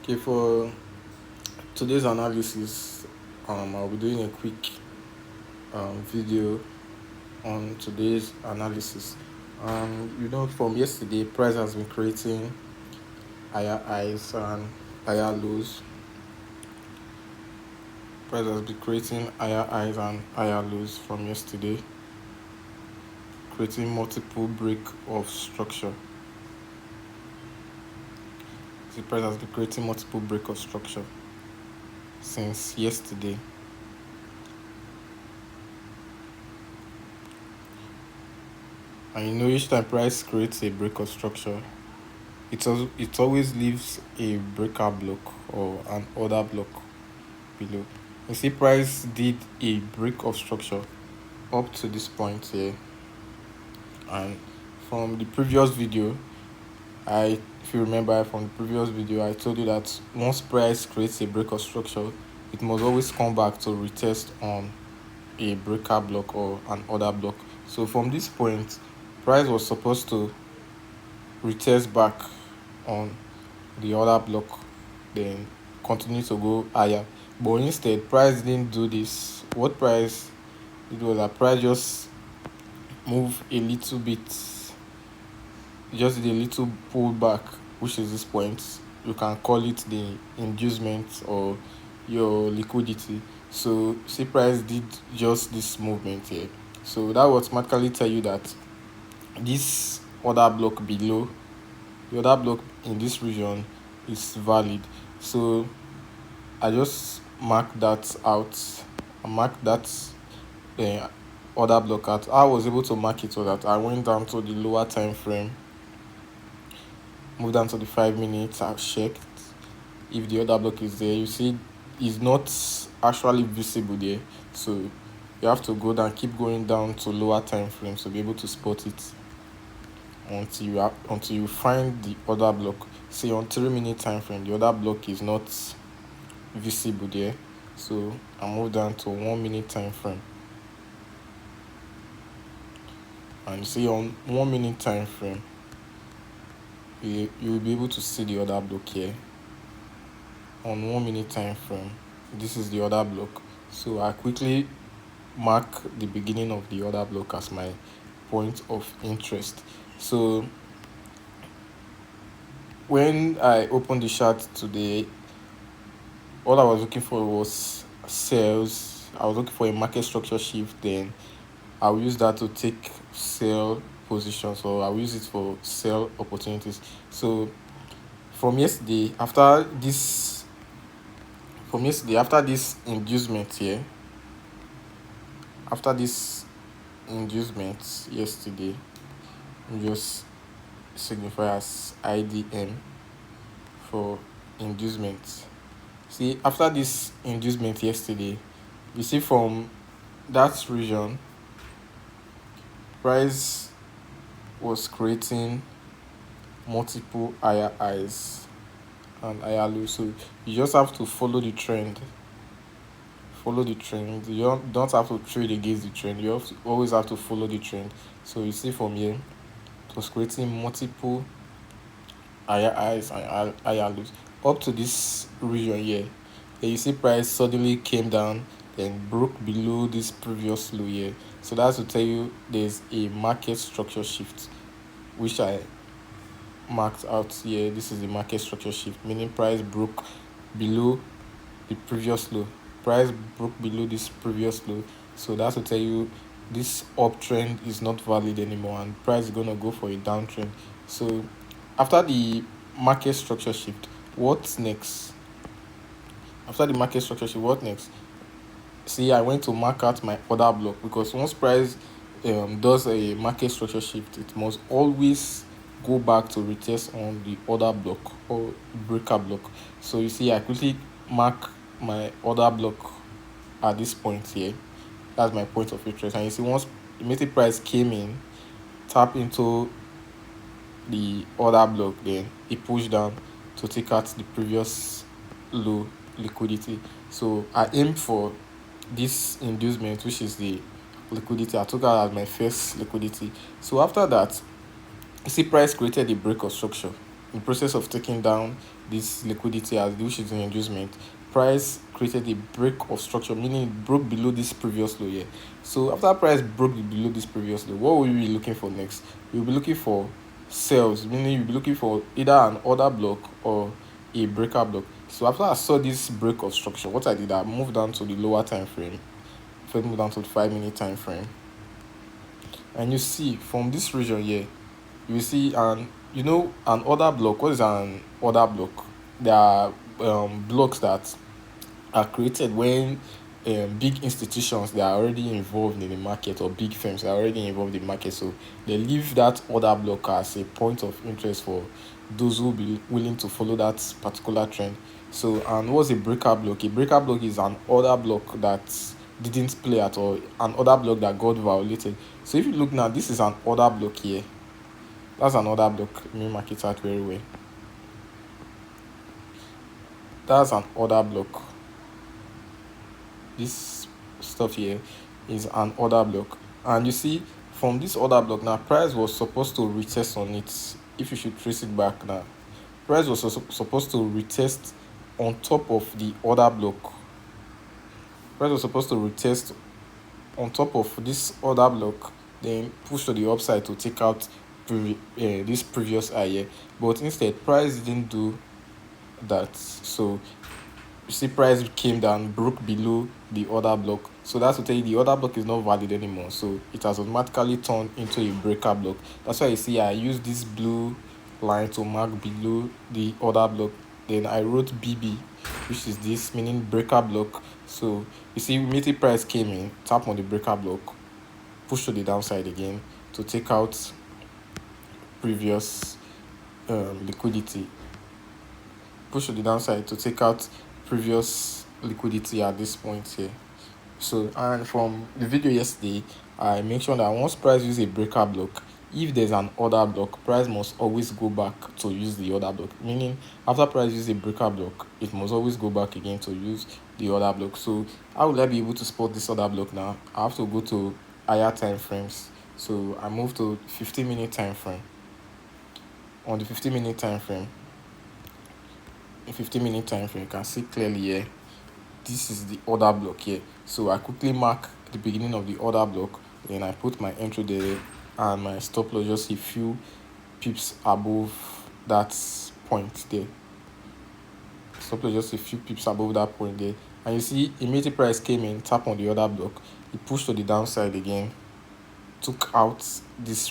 Okay, for today's analysis, I'll be doing a quick video on today's analysis. From yesterday, price has been creating higher highs and higher lows. Price has been creating higher highs and higher lows from yesterday, creating multiple break of structure. The price has been creating multiple break of structure since yesterday. And each time price creates a break of structure, it always leaves a breaker block or an order block below. You see, price did a break of structure up to this point here, and from the previous video, if you remember from the previous video, I told you that once price creates a break of structure, it must always come back to retest on a breaker block or an order block. So from this point, price was supposed to retest back on the order block, then continue to go higher. But instead, price didn't do this. What price did was that price just move a little bit, just did a little pullback, which is this point. You can call it the inducement or your liquidity. So see, price did just this movement here. So that will automatically tell you that this order block below, the order block in this region, is valid. So I just mark that out. I mark that order block out. I was able to mark it so that I went down to the lower time frame, moved down to the 5 minutes. I've checked if the order block is there. You see, it's not actually visible there. So you have to go down, keep going down to lower time frames to be able to spot it until you find the order block. Say on 3 minute time frame, the order block is not visible there. So I move down to 1 minute time frame, and see on 1 minute time frame, you will be able to see the order block here. On 1 minute time frame, this is the order block. So I quickly mark the beginning of the order block as my point of interest. So when I opened the chart today, all I was looking for was sales. I was looking for a market structure shift. Then I'll use that to take sell positions, or I'll use it for sell opportunities. So from yesterday, after this inducement here, after this inducement yesterday, just signify as IDM for inducement. See, after this inducement yesterday, you see from that region, price was creating multiple higher highs and higher lows. So you just have to follow the trend. You don't have to trade against the trend. You always have to follow the trend. So you see from here, it was creating multiple higher highs and higher lows up to this region here. Then you see price suddenly came down, then broke below this previous low here. So that's to tell you there's a market structure shift, which I marked out here. This is the market structure shift, meaning price broke below the previous low. Price broke below this previous low. So that's to tell you this uptrend is not valid anymore, and price is gonna go for a downtrend. So after the market structure shift, what's next? After the market structure shift, what next? See, I went to mark out my order block, because once price does a market structure shift, it must always go back to retest on the order block or breaker block. So you see, I quickly mark my order block at this point here. That's my point of interest. And you see, once the immediate price came in, tap into the order block, then it pushed down to take out the previous low liquidity. So I aim for this inducement, which is the liquidity. I took out as my first liquidity. So after that, you see price created a break of structure. In the process of taking down this liquidity as which is an inducement, price created a break of structure, meaning it broke below this previous low here. So after price broke below this previous low, what will we be looking for next? We'll be looking for sales, meaning you'll be looking for either an order block or a breaker block. So after I saw this break of structure, what I did, I moved down to the lower time frame. First move down to the 5 minute time frame, and you see from this region here, you see an order block. What is an order block? There are blocks that are created when big institutions that are already involved in the market, or big firms that are already involved in the market, so they leave that order block as a point of interest for those who will be willing to follow that particular trend. So, and what's a breaker block? A breaker block is an order block that didn't play at all, an order block that got violated. So if you look now, this is an order block here. That's an order block. Me mark it out very well. That's an order block. This stuff here is an order block, and you see from this order block now, price was supposed to retest on it. If you should trace it back now, price was supposed to retest on top of the order block. Price was supposed to retest on top of this order block, then push to the upside to take out this previous high here. But instead, price didn't do that. So you see price came down, broke below the order block. So that's to tell you the order block is not valid anymore. So it has automatically turned into a breaker block. That's why you see I use this blue line to mark below the order block. Then I wrote BB, which is this, meaning breaker block. So you see immediately price came in, tap on the breaker block, push to the downside again to take out previous liquidity. Push to the downside to take out previous liquidity at this point here. So, and from the video yesterday, I mentioned that once price use a breaker block, if there's an order block, price must always go back to use the order block. Meaning, after price use a breaker block, it must always go back again to use the order block. So, how will I be able to spot this order block now? I have to go to higher time frames. So, I move to 15-minute time frame. On the 15-minute time frame, in 15-minute time frame, you can see clearly here, this is the order block here. So I quickly mark the beginning of the order block, then I put my entry there and my stop loss just a few pips above that point there. Stop loss just a few pips above that point there, and you see immediate price came in, tap on the order block, it pushed to the downside again, took out this